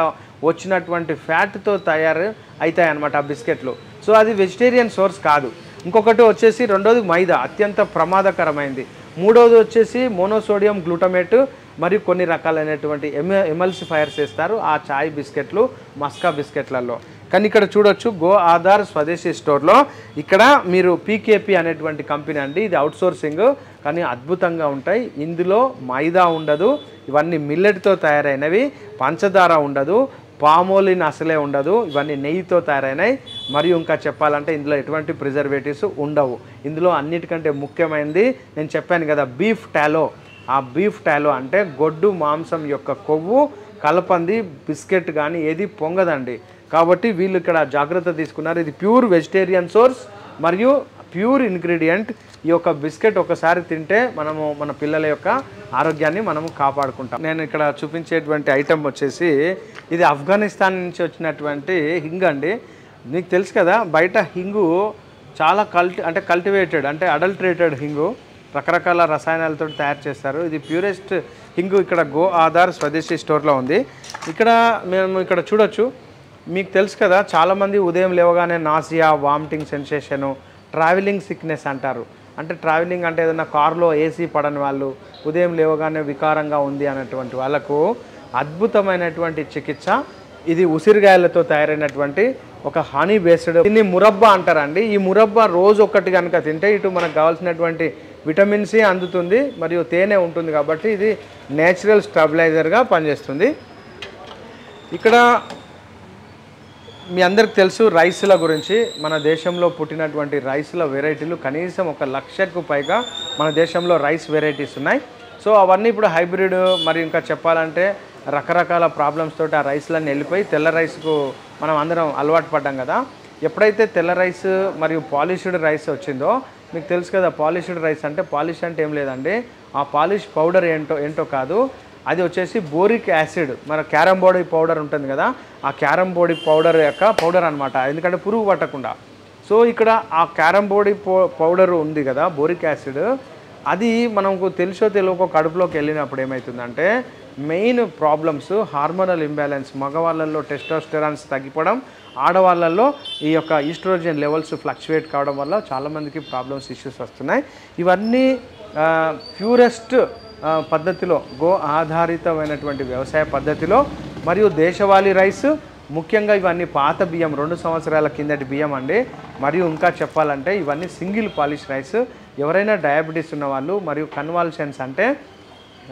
Speaker 1: వచ్చినటువంటి ఫ్యాట్తో తయారు అవుతాయి అన్నమాట ఆ బిస్కెట్లు. సో అది వెజిటేరియన్ సోర్స్ కాదు. ఇంకొకటి వచ్చేసి రెండోది మైదా, అత్యంత ప్రమాదకరమైంది. మూడవది వచ్చేసి మోనోసోడియం గ్లూటమేట్ మరియు కొన్ని రకాలైనటువంటి ఎమల్సిఫైర్స్ వేస్తారు ఆ చాయ్ బిస్కెట్లు మస్కా బిస్కెట్లలో. కానీ ఇక్కడ చూడొచ్చు గో ఆధార్ స్వదేశీ స్టోర్లో ఇక్కడ మీరు పీకేపీ అనేటువంటి కంపెనీ అండి. ఇది అవుట్సోర్సింగ్ కానీ అద్భుతంగా ఉంటాయి. ఇందులో మైదా ఉండదు, ఇవన్నీ మిల్లెట్తో తయారైనవి, పంచదార ఉండదు, పామోలిన్ అసలే ఉండదు, ఇవన్నీ నెయ్యితో తయారైనాయి. మరియు ఇంకా చెప్పాలంటే ఇందులో ఎటువంటి ప్రిజర్వేటివ్స్ ఉండవు. ఇందులో అన్నిటికంటే ముఖ్యమైనది నేను చెప్పాను కదా బీఫ్ టాలో. ఆ బీఫ్ టాలో అంటే గొడ్డు మాంసం యొక్క కొవ్వు కలపంది బిస్కెట్ కానీ ఏది పొంగదండి. కాబట్టి వీళ్ళు ఇక్కడ జాగ్రత్త తీసుకున్నారు. ఇది ప్యూర్ వెజిటేరియన్ సోర్స్ మరియు ప్యూర్ ఇంగ్రీడియంట్. ఈ యొక్క బిస్కెట్ ఒకసారి తింటే మనము మన పిల్లల యొక్క ఆరోగ్యాన్ని మనము కాపాడుకుంటాం. నేను ఇక్కడ చూపించేటువంటి ఐటెం వచ్చేసి ఇది ఆఫ్ఘనిస్తాన్ నుంచి వచ్చినటువంటి హింగ్ అండి. మీకు తెలుసు కదా బయట హింగు చాలా కల్టివేటెడ్ అంటే అడల్టరేటెడ్ హింగు రకరకాల రసాయనాలతో తయారు చేస్తారు. ఇది ప్యూరెస్ట్ హింగు ఇక్కడ గో ఆధార్ స్వదేశీ స్టోర్లో ఉంది. ఇక్కడ మేము ఇక్కడ చూడొచ్చు. మీకు తెలుసు కదా చాలామంది ఉదయం లేవగానే nausea, vomiting sensation, travelling sickness అంటారు. అంటే ట్రావెలింగ్ అంటే ఏదైనా కారులో ఏసీ పడని వాళ్ళు, ఉదయం లేవగానే వికారంగా ఉంది అనేటువంటి వాళ్ళకు అద్భుతమైనటువంటి చికిత్స ఇది. ఉసిరిగాయలతో తయారైనటువంటి ఒక హనీ బేస్డ్ దీన్ని మురబ్బా అంటారండి. ఈ మురబ్బా రోజు ఒక్కటి కనుక తింటే ఇటు మనకు కావాల్సినటువంటి విటమిన్ సి అందుతుంది మరియు తేనె ఉంటుంది. కాబట్టి ఇది నేచురల్ స్టెబిలైజర్గా పనిచేస్తుంది. ఇక్కడ మీ అందరికి తెలుసు రైస్ల గురించి. మన దేశంలో పుట్టినటువంటి రైస్ల వెరైటీలు కనీసం 1,00,000కు పైగా మన దేశంలో రైస్ వెరైటీస్ ఉన్నాయి. సో అవన్నీ ఇప్పుడు హైబ్రిడ్ మరి ఇంకా చెప్పాలంటే రకరకాల ప్రాబ్లమ్స్ తోటి ఆ రైస్లన్నీ వెళ్ళిపోయి తెల్ల రైస్కు మనం అందరం అలవాటు పడ్డాం కదా. ఎప్పుడైతే తెల్ల రైస్ మరియు పాలిష్డ్ రైస్ వచ్చిందో మీకు తెలుసు కదా పాలిష్డ్ రైస్ అంటే పాలిష్ అంటే ఏం లేదండి, ఆ పాలిష్ పౌడర్ ఏంటో కాదు, అది వచ్చేసి బోరిక్ యాసిడ్. మన క్యారమ్ బోర్డీ పౌడర్ ఉంటుంది కదా ఆ క్యారమ్ బోర్డీ పౌడర్ యొక్క పౌడర్ అనమాట. ఎందుకంటే పురుగు పట్టకుండా. సో ఇక్కడ ఆ క్యారమ్ బోర్డీ పౌడర్ ఉంది కదా బోరిక్ యాసిడ్, అది మనకు తెలుసో తెలియకో కడుపులోకి వెళ్ళినప్పుడు ఏమవుతుందంటే మెయిన్ ప్రాబ్లమ్స్ హార్మోనల్ ఇంబ్యాలెన్స్, మగవాళ్ళల్లో టెస్టోస్టెరాన్స్ తగ్గిపోవడం, ఆడవాళ్ళల్లో ఈ యొక్క ఈస్ట్రోజన్ లెవెల్స్ ఫ్లక్చువేట్ కావడం వల్ల చాలామందికి ప్రాబ్లమ్స్ ఇష్యూస్ వస్తున్నాయి. ఇవన్నీ ప్యూరెస్ట్ పద్ధతిలో గో ఆధారితమైనటువంటి వ్యవసాయ పద్ధతిలో మరియు దేశవాళీ రైస్ ముఖ్యంగా ఇవన్నీ పాత బియ్యం 2 సంవత్సరాల కిందటి బియ్యం అండి. మరియు ఇంకా చెప్పాలంటే ఇవన్నీ సింగిల్ పాలిష్ రైస్. ఎవరైనా డయాబెటీస్ ఉన్నవాళ్ళు మరియు కన్వాల్షన్స్ అంటే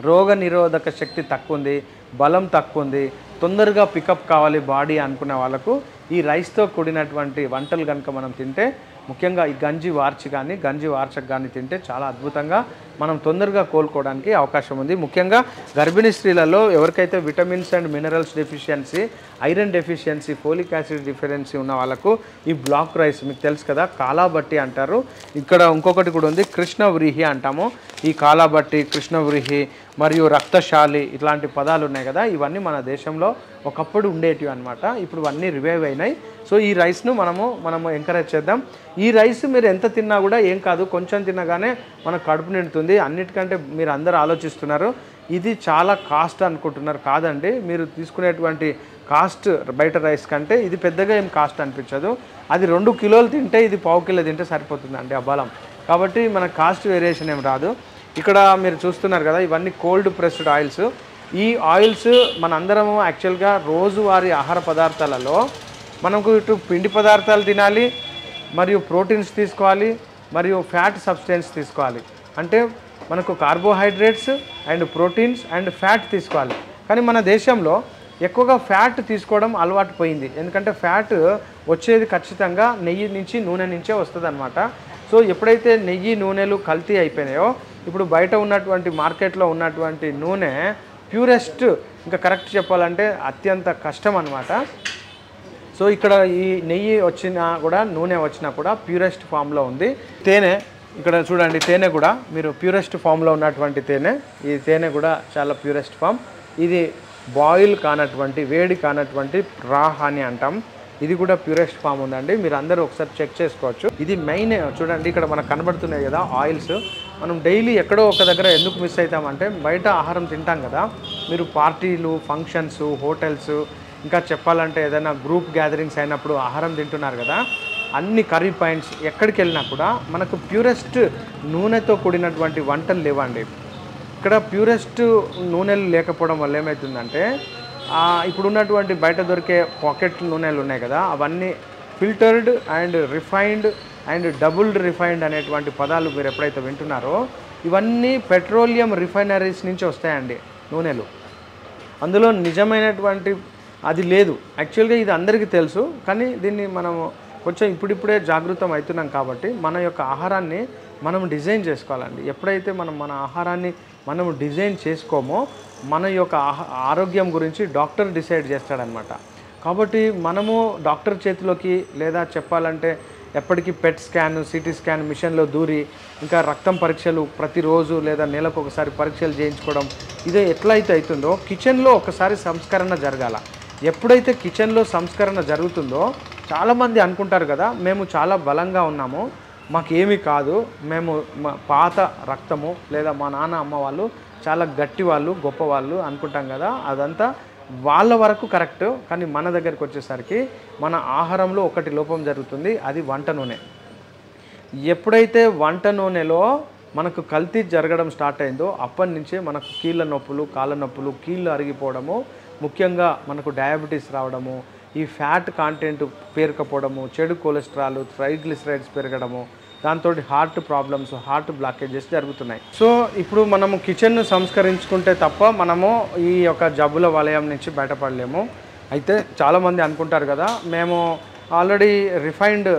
Speaker 1: రోగ నిరోధక శక్తి తక్కువ ఉంది, బలం తక్కువ ఉంది, తొందరగా పికప్ కావాలి బాడీ అనుకునే వాళ్ళకు ఈ రైస్తో కూడినటువంటి వంటలు కనుక మనం తింటే ముఖ్యంగా ఈ గంజి వార్చి కానీ గంజి వార్చకు కానీ తింటే చాలా అద్భుతంగా మనం తొందరగా కోలుకోవడానికి అవకాశం ఉంది. ముఖ్యంగా గర్భిణీ స్త్రీలలో ఎవరికైతే vitamins and minerals deficiency, iron deficiency, folic acid deficiency ఉన్న వాళ్ళకు ఈ బ్లాక్ రైస్ మీకు తెలుసు కదా కాలాబట్టి అంటారు. ఇక్కడ ఇంకొకటి కూడా ఉంది కృష్ణవ్రీహి అంటాము. ఈ కాలాబట్టి, కృష్ణవ్రీహి మరియు రక్తశాలి ఇట్లాంటి పదాలు ఉన్నాయి కదా, ఇవన్నీ మన దేశంలో ఒకప్పుడు ఉండేటివి అనమాట. ఇప్పుడు అన్నీ రివైవ్ అయినాయి. సో ఈ రైస్ను మనము ఎంకరేజ్ చేద్దాం. ఈ రైస్ మీరు ఎంత తిన్నా కూడా ఏం కాదు, కొంచెం తినగానే మన కడుపు నిండుతుంది. అన్నిటికంటే మీరు అందరూ ఆలోచిస్తున్నారు ఇది చాలా కాస్ట్ అనుకుంటున్నారు. కాదండి, మీరు తీసుకునేటువంటి కాస్ట్ బయట రైస్ కంటే ఇది పెద్దగా ఏం కాస్ట్ అనిపించదు. అది 2 కిలోలు తింటే ఇది 1/2 కిలో తింటే సరిపోతుందండి ఆ బలం. కాబట్టి మన కాస్ట్ వేరియేషన్ ఏం రాదు. ఇక్కడ మీరు చూస్తున్నారు కదా ఇవన్నీ కోల్డ్ ప్రెస్డ్ ఆయిల్స్. ఈ ఆయిల్స్ మనందరము యాక్చువల్గా రోజువారీ ఆహార పదార్థాలలో మనకు ఇటు పిండి పదార్థాలు తినాలి మరియు ప్రోటీన్స్ తీసుకోవాలి మరియు ఫ్యాట్ సబ్స్టెన్స్ తీసుకోవాలి. అంటే మనకు carbohydrates and proteins and fat తీసుకోవాలి. కానీ మన దేశంలో ఎక్కువగా ఫ్యాట్ తీసుకోవడం అలవాటు పోయింది. ఎందుకంటే ఫ్యాట్ వచ్చేది ఖచ్చితంగా నెయ్యి నుంచి నూనె నుంచే వస్తుంది అనమాట. సో ఎప్పుడైతే నెయ్యి నూనెలు కల్తీ అయిపోయినాయో ఇప్పుడు బయట ఉన్నటువంటి మార్కెట్లో ఉన్నటువంటి నూనె ప్యూరెస్ట్, ఇంకా కరెక్ట్ చెప్పాలంటే అత్యంత కష్టం అనమాట. సో ఇక్కడ ఈ నెయ్యి వచ్చినా కూడా నూనె వచ్చినా కూడా ప్యూరెస్ట్ ఫామ్లో ఉంది. తేనె ఇక్కడ చూడండి, తేనె కూడా మీరు ప్యూరెస్ట్ ఫామ్లో ఉన్నటువంటి తేనె, ఈ తేనె కూడా చాలా ప్యూరెస్ట్ ఫామ్. ఇది బాయిల్ కానటువంటి వేడి కానటువంటి రా హనీ అంటాం. ఇది కూడా ప్యూరెస్ట్ ఫామ్ ఉందండి. మీరు అందరూ ఒకసారి చెక్ చేసుకోవచ్చు. ఇది మెయిన్ చూడండి ఇక్కడ మనకు కనబడుతున్నాయి కదా ఆయిల్స్. మనం డైలీ ఎక్కడో ఒక దగ్గర ఎందుకు మిస్ అవుతామంటే బయట ఆహారం తింటాం కదా. మీరు పార్టీలు, ఫంక్షన్స్, హోటల్స్, ఇంకా చెప్పాలంటే ఏదైనా గ్రూప్ గ్యాదరింగ్స్ అయినప్పుడు ఆహారం తింటున్నారు కదా, అన్ని కర్రీ పాయింట్స్ ఎక్కడికి వెళ్ళినా కూడా మనకు ప్యూరెస్ట్ నూనెతో కూడినటువంటి వంటలు లేవండి. ఇక్కడ ప్యూరెస్ట్ నూనెలు లేకపోవడం వల్ల ఏమవుతుందంటే ఇప్పుడు ఉన్నటువంటి బయట దొరికే పాకెట్ నూనెలు ఉన్నాయి కదా, అవన్నీ filtered and refined and doubled refined అనేటువంటి పదాలు మీరు ఎప్పుడైతే వింటున్నారో ఇవన్నీ పెట్రోలియం రిఫైనరీస్ నుంచి వస్తాయండి నూనెలు. అందులో నిజమైనటువంటి అది లేదు. యాక్చువల్గా ఇది అందరికీ తెలుసు, కానీ దీన్ని మనము కొంచెం ఇప్పుడిప్పుడే జాగృతం అవుతున్నాం కాబట్టి మన యొక్క ఆహారాన్ని మనం డిజైన్ చేసుకోవాలండి. ఎప్పుడైతే మన ఆహారాన్ని మనం డిజైన్ చేసుకోమో మన యొక్క ఆరోగ్యం గురించి డాక్టర్ డిసైడ్ చేస్తాడనమాట. కాబట్టి మనము డాక్టర్ చేతిలోకి లేదా చెప్పాలంటే ఎప్పటికీ పెట్ స్కాన్, సిటీ స్కాన్ మిషన్లో దూరి ఇంకా రక్తం పరీక్షలు ప్రతిరోజు లేదా నెలకు ఒకసారి పరీక్షలు చేయించుకోవడం ఇదే ఎట్లయితే అవుతుందో కిచెన్లో ఒకసారి సంస్కరణ జరగాల. ఎప్పుడైతే కిచెన్లో సంస్కరణ జరుగుతుందో చాలామంది అనుకుంటారు కదా, మేము చాలా బలంగా ఉన్నాము, మాకేమీ కాదు, మేము పాత రక్తము లేదా మా నాన్న అమ్మ వాళ్ళు చాలా గట్టి వాళ్ళు గొప్పవాళ్ళు అనుకుంటాం కదా. అదంతా వాళ్ళ వరకు కరెక్ట్, కానీ మన దగ్గరికి వచ్చేసరికి మన ఆహారంలో ఒకటి లోపం జరుగుతుంది, అది వంట నూనె. ఎప్పుడైతే వంట నూనెలో మనకు కల్తీ జరగడం స్టార్ట్ అయిందో అప్పటి నుంచే మనకు కీళ్ళ నొప్పులు, కాళ్ళ నొప్పులు, కీళ్ళు అరిగిపోవడము, ముఖ్యంగా మనకు డయాబెటీస్ రావడము, ఈ ఫ్యాట్ కాంటెంట్ పేరుకపోవడము, చెడు కొలెస్ట్రాల్, ట్రైగ్లిసరైడ్స్ పెరగడము, దాంతో హార్ట్ ప్రాబ్లమ్స్, హార్ట్ బ్లాకేజెస్ జరుగుతున్నాయి. సో ఇప్పుడు మనము కిచెన్ను సంస్కరించుకుంటే తప్ప మనము ఈ యొక్క జబ్బుల వలయం నుంచి బయటపడలేము. అయితే చాలామంది అనుకుంటారు కదా, మేము ఆల్రెడీ రిఫైన్డ్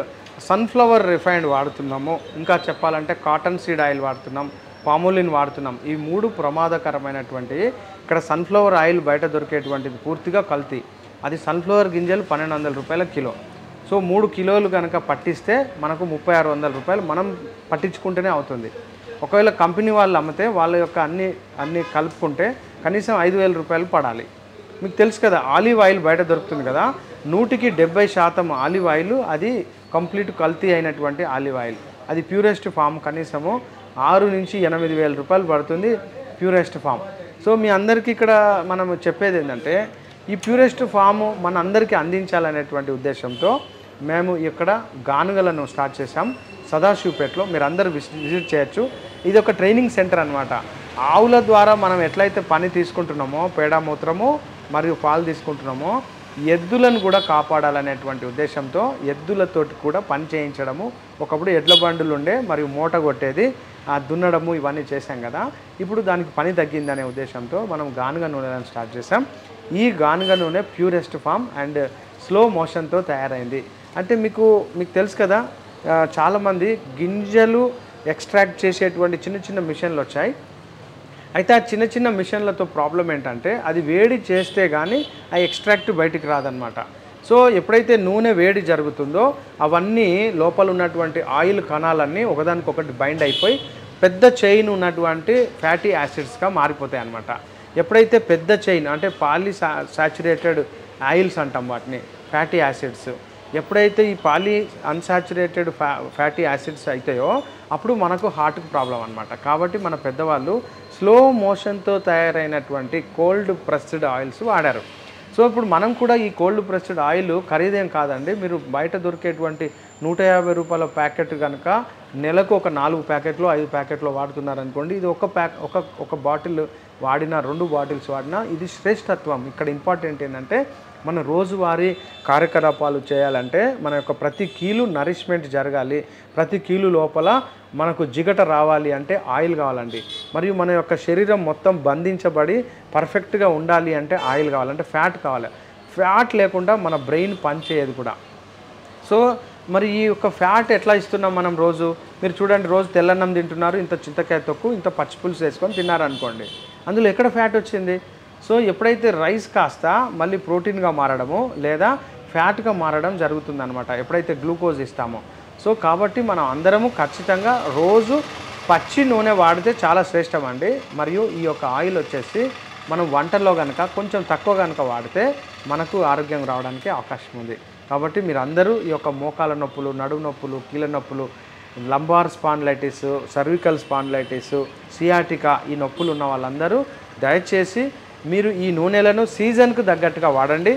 Speaker 1: సన్ఫ్లవర్ రిఫైన్డ్ వాడుతున్నాము, ఇంకా చెప్పాలంటే కాటన్ సీడ్ ఆయిల్ వాడుతున్నాం, పామోలిన్ వాడుతున్నాం. ఈ మూడు ప్రమాదకరమైనటువంటి. ఇక్కడ సన్ఫ్లవర్ ఆయిల్ బయట దొరికేటువంటిది పూర్తిగా కల్తీ. అది సన్ఫ్లవర్ గింజలు 1200 రూపాయల కిలో. సో 3 కిలోలు కనుక పట్టిస్తే మనకు 3600 రూపాయలు మనం పట్టించుకుంటేనే అవుతుంది. ఒకవేళ కంపెనీ వాళ్ళు అమ్మితే వాళ్ళ యొక్క అన్ని కలుపుకుంటే కనీసం 5000 రూపాయలు పడాలి. మీకు తెలుసు కదా, ఆలివ్ ఆయిల్ బయట దొరుకుతుంది కదా, 100% ఆలివ్ ఆయిల్ అది కంప్లీట్ కల్తీ అయినటువంటి ఆలివ్ ఆయిల్. అది ప్యూరెస్ట్ ఫామ్ కనీసము 6 నుంచి 8000 రూపాయలు పడుతుంది ప్యూరెస్ట్ ఫామ్. సో మీ అందరికీ ఇక్కడ మనం చెప్పేది ఏంటంటే ఈ ప్యూరెస్ట్ ఫాము మన అందరికీ అందించాలనేటువంటి ఉద్దేశంతో మేము ఇక్కడ గానుగలను స్టార్ట్ చేసాం సదాశివపేటలో. మీరు అందరూ విజిట్ చేయొచ్చు. ఇది ఒక ట్రైనింగ్ సెంటర్ అనమాట. ఆవుల ద్వారా మనం ఎట్లయితే పని తీసుకుంటున్నామో, పేడ మూత్రము మరియు పాలు తీసుకుంటున్నామో, ఎద్దులను కూడా కాపాడాలనేటువంటి ఉద్దేశంతో ఎద్దులతోటి కూడా పని చేయించడము. ఒకప్పుడు ఎడ్ల బండులు ఉండే మరియు మూట కొట్టేది, దున్నడము ఇవన్నీ చేశాం కదా. ఇప్పుడు దానికి పని తగ్గిందనే ఉద్దేశంతో మనం గానుగ నూనెలను స్టార్ట్ చేసాం. ఈ గానుగ నూనె ప్యూరెస్ట్ ఫామ్ అండ్ స్లో మోషన్తో తయారైంది. అంటే మీకు తెలుసు కదా, చాలామంది గింజలు ఎక్స్ట్రాక్ట్ చేసేటువంటి చిన్న మిషన్లు వచ్చాయి. అయితే ఆ చిన్న మిషన్లతో ప్రాబ్లం ఏంటంటే అది వేడి చేస్తే కానీ ఆ ఎక్స్ట్రాక్ట్ బయటికి రాదనమాట. సో ఎప్పుడైతే నూనె వేడి జరుగుతుందో అవన్నీ లోపల ఉన్నటువంటి ఆయిల్ కణాలన్నీ ఒకదానికొకటి బైండ్ అయిపోయి పెద్ద చైన్ ఉన్నటువంటి ఫ్యాటీ యాసిడ్స్గా మారిపోతాయి అన్నమాట. ఎప్పుడైతే పెద్ద చైన్ అంటే సాచురేటెడ్ ఆయిల్స్ అంటాం వాటిని, ఫ్యాటీ యాసిడ్స్, ఎప్పుడైతే ఈ అన్సాచురేటెడ్ ఫ్యాటీ యాసిడ్స్ అవుతాయో అప్పుడు మనకు హార్ట్కి ప్రాబ్లం అనమాట. కాబట్టి మన పెద్దవాళ్ళు స్లో మోషన్తో తయారైనటువంటి కోల్డ్ ప్రెస్డ్ ఆయిల్స్ వాడారు. సో ఇప్పుడు మనం కూడా ఈ కోల్డ్ ప్రెస్డ్ ఆయిల్ ఖరీదేం కాదండి. మీరు బయట దొరికేటువంటి 150 రూపాయల ప్యాకెట్ కనుక నెలకు ఒక 4 ప్యాకెట్లు 5 ప్యాకెట్లు వాడుతున్నారనుకోండి, ఇది ఒక బాటిల్ వాడినా 2 బాటిల్స్ వాడినా ఇది శ్రేష్టత్వం. ఇక్కడ ఇంపార్టెంట్ ఏంటంటే మన రోజువారీ కార్యకలాపాలు చేయాలంటే మన యొక్క ప్రతి కీలు నరిష్మెంట్ జరగాలి, ప్రతి కీలు లోపల మనకు జిగట రావాలి అంటే ఆయిల్ కావాలండి. మరియు మన యొక్క శరీరం మొత్తం బంధించబడి పర్ఫెక్ట్గా ఉండాలి అంటే ఆయిల్ కావాలంటే ఫ్యాట్ కావాలి. ఫ్యాట్ లేకుండా మన బ్రెయిన్ పనిచేయదు కూడా. సో మరి ఈ యొక్క ఫ్యాట్ ఎట్లా ఇస్తున్నాం మనం రోజు? మీరు చూడండి, రోజు తెల్లన్నం తింటున్నారు, ఇంత చింతకాయ తొక్కు, ఇంత పచ్చిపులుసు వేసుకొని తిన్నారనుకోండి, అందులో ఎక్కడ ఫ్యాట్ వచ్చింది? సో ఎప్పుడైతే రైస్ కాస్త మళ్ళీ ప్రోటీన్గా మారడము లేదా ఫ్యాట్గా మారడం జరుగుతుందన్నమాట ఎప్పుడైతే గ్లూకోజ్ ఇస్తామో. సో కాబట్టి మనం అందరము ఖచ్చితంగా రోజు పచ్చి నూనె వాడితే చాలా శ్రేష్టం అండి. మరియు ఈ యొక్క ఆయిల్ వచ్చేసి మనం వంటల్లో కనుక కొంచెం తక్కువ కనుక వాడితే మనకు ఆరోగ్యం రావడానికి అవకాశం ఉంది. కాబట్టి మీరు అందరూ ఈ యొక్క మోకాల నొప్పులు, నడుము నొప్పులు, కీళ్ళ నొప్పులు, lumbar spondylitis, cervical spondylitis, sciatica ఈ నొప్పులు ఉన్న వాళ్ళందరూ దయచేసి మీరు ఈ నూనెలను సీజన్కు తగ్గట్టుగా వాడండి.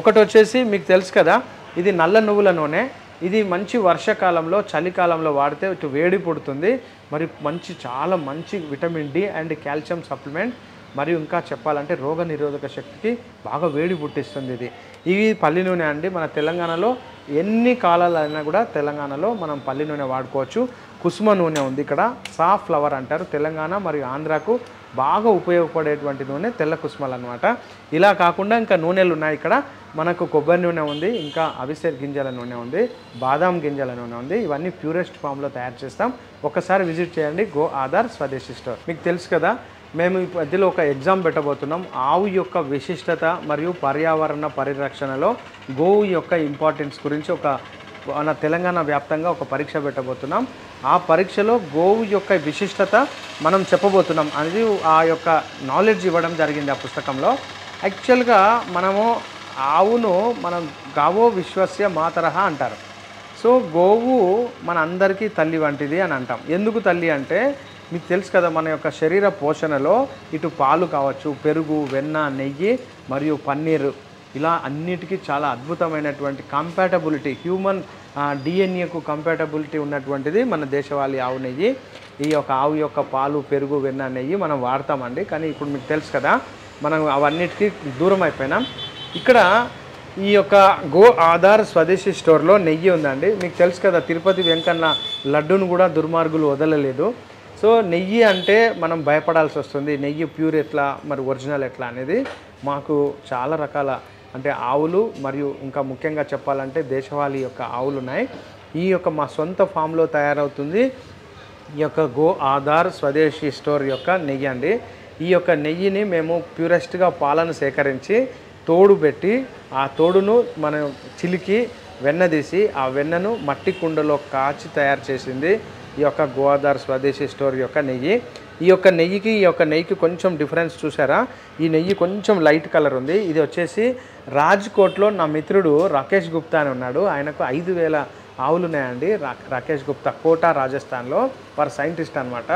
Speaker 1: ఒకటి వచ్చేసి మీకు తెలుసు కదా, ఇది నల్ల నువ్వుల నూనె, ఇది మంచి వర్షాకాలంలో చలికాలంలో వాడితే ఇటు వేడి పుడుతుంది, మరియు చాలా మంచి vitamin D and calcium supplement, మరియు ఇంకా చెప్పాలంటే రోగ నిరోధక శక్తికి బాగా వేడి పుట్టిస్తుంది. ఇది పల్లి నూనె అండి. మన తెలంగాణలో ఎన్ని కాలాలైనా కూడా తెలంగాణలో మనం పల్లి నూనె వాడుకోవచ్చు. కుసుమ నూనె ఉంది ఇక్కడ, సాఫ్ ఫ్లవర్ అంటారు. తెలంగాణ మరియు ఆంధ్రాకు బాగా ఉపయోగపడేటువంటి నూనె తెల్ల కుసుమలు అనమాట. ఇలా కాకుండా ఇంకా నూనెలు ఉన్నాయి ఇక్కడ. మనకు కొబ్బరి నూనె ఉంది, ఇంకా అవిసె గింజల నూనె ఉంది, బాదాం గింజల నూనె ఉంది. ఇవన్నీ ప్యూరెస్ట్ ఫామ్లో తయారు చేస్తాం. ఒకసారి విజిట్ చేయండి గో ఆధార్ స్వదేశీ స్టోర్. మీకు తెలుసు కదా, మేము ఈ మధ్యలో ఒక ఎగ్జామ్ పెట్టబోతున్నాం. ఆవు యొక్క విశిష్టత మరియు పర్యావరణ పరిరక్షణలో గోవు యొక్క ఇంపార్టెన్స్ గురించి మన తెలంగాణ వ్యాప్తంగా ఒక పరీక్ష పెట్టబోతున్నాం. ఆ పరీక్షలో గోవు యొక్క విశిష్టత మనం చెప్పబోతున్నాం అనేది ఆ యొక్క నాలెడ్జ్ ఇవ్వడం జరిగింది ఆ పుస్తకంలో. యాక్చువల్గా మనము ఆవును మనం గావో విశ్వస్య మాతరహ అంటారు. సో గోవు మన అందరికీ తల్లి వంటిది అని అంటాం. ఎందుకు తల్లి అంటే మీకు తెలుసు కదా, మన యొక్క శరీర పోషణలో ఇటు పాలు కావచ్చు, పెరుగు, వెన్న, నెయ్యి మరియు పన్నీరు, ఇలా అన్నిటికీ చాలా అద్భుతమైనటువంటి కంపాటబిలిటీ, హ్యూమన్ డిఎన్ఏకు కంపాటబిలిటీ ఉన్నటువంటిది మన దేశవాళీ ఆవు నెయ్యి. ఈ యొక్క ఆవు యొక్క పాలు, పెరుగు, వెన్న, నెయ్యి మనం వాడతామండి. కానీ ఇప్పుడు మీకు తెలుసు కదా, మనం అవన్నిటికీ దూరం అయిపోయినాం. ఇక్కడ ఈ యొక్క గో ఆధార్ స్వదేశీ స్టోర్లో నెయ్యి ఉందండి. మీకు తెలుసు కదా, తిరుపతి వెంకన్న లడ్డూను కూడా దుర్మార్గులు వదలలేదు. సో నెయ్యి అంటే మనం భయపడాల్సి వస్తుంది. నెయ్యి ప్యూర్ ఎట్లా, మరి ఒరిజినల్ ఎట్లా అనేది. మాకు చాలా రకాల అంటే ఆవులు మరియు ఇంకా ముఖ్యంగా చెప్పాలంటే దేశవాళీ యొక్క ఆవులు ఉన్నాయి. ఈ యొక్క మా సొంత ఫామ్లో తయారవుతుంది ఈ యొక్క గో ఆధార్ స్వదేశీ స్టోర్ యొక్క నెయ్యి అండి. ఈ యొక్క నెయ్యిని మేము ప్యూరెస్ట్గా పాలను సేకరించి తోడు పెట్టి, ఆ తోడును మనం చిలికి వెన్న తీసి, ఆ వెన్నను మట్టి కుండలో కాచి తయారు చేసింది ఈ యొక్క గో ఆధార్ స్వదేశీ స్టోర్ యొక్క నెయ్యి. ఈ యొక్క నెయ్యికి కొంచెం డిఫరెన్స్ చూసారా? ఈ నెయ్యి కొంచెం లైట్ కలర్ ఉంది. ఇది వచ్చేసి రాజ్కోట్లో నా మిత్రుడు రాకేష్ గుప్తా అని ఉన్నాడు. ఆయనకు 5,000 ఆవులు ఉన్నాయండి. రాకేష్ గుప్తా కోటా రాజస్థాన్లో, వారు సైంటిస్ట్ అనమాట.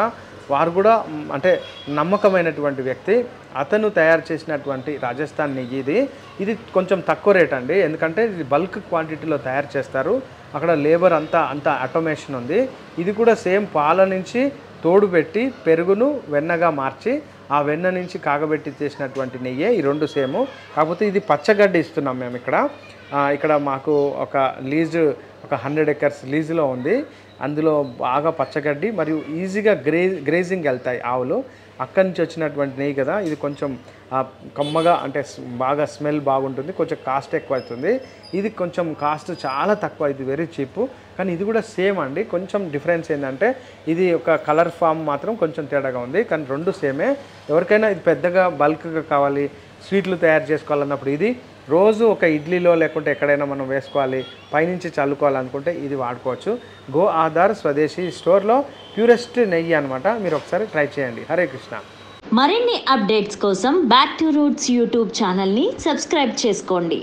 Speaker 1: వారు కూడా అంటే నమ్మకమైనటువంటి వ్యక్తి. అతను తయారు చేసినటువంటి రాజస్థాన్ నెయ్యి ఇది కొంచెం తక్కువ రేట్ అండి. ఎందుకంటే ఇది బల్క్ క్వాంటిటీలో తయారు చేస్తారు. అక్కడ లేబర్ అంతా ఆటోమేషన్ ఉంది. ఇది కూడా సేమ్ పాల నుంచి తోడు పెట్టి పెరుగును వెన్నగా మార్చి ఆ వెన్న నుంచి కాగబెట్టి చేసినటువంటి నెయ్యే. ఈ రెండు సేము. కాకపోతే ఇది పచ్చగడ్డి ఇస్తున్నాం మేము ఇక్కడ మాకు ఒక 100 ఎకర్స్ లీజులో ఉంది. అందులో బాగా పచ్చగడ్డి మరియు ఈజీగా గ్రేజింగ్ వెళ్తాయి ఆవులు. అక్కడి నుంచి వచ్చినటువంటి నెయ్యి కదా, ఇది కొంచెం కమ్మగా అంటే బాగా స్మెల్ బాగుంటుంది. కొంచెం కాస్ట్ ఎక్కువ అవుతుంది. ఇది కొంచెం కాస్ట్ చాలా తక్కువ, ఇది వెరీ చీప్. కానీ ఇది కూడా సేమ్ అండి. కొంచెం డిఫరెన్స్ ఏంటంటే ఇది ఒక కలర్ ఫామ్ మాత్రం కొంచెం తేడాగా ఉంది, కానీ రెండు సేమే. ఎవరికైనా ఇది పెద్దగా బల్క్గా కావాలి, స్వీట్లు తయారు చేసుకోవాలన్నప్పుడు ఇది రోజు ఒక ఇడ్లీలో లేకుంటే ఎక్కడైనా మనం వేసుకోవాలి, పైనుంచి చల్లుకోవాలనుకుంటే ఇది వాడుకోవచ్చు. గో ఆధార్ స్వదేశీ స్టోర్లో ప్యూరెస్ట్ నెయ్యి అనమాట. మీరు ఒకసారి ట్రై చేయండి. హరే కృష్ణ.
Speaker 2: మరిన్ని అప్డేట్స్ కోసం బ్యాక్ టు రూట్స్ యూట్యూబ్ ఛానల్ని సబ్స్క్రైబ్ చేసుకోండి.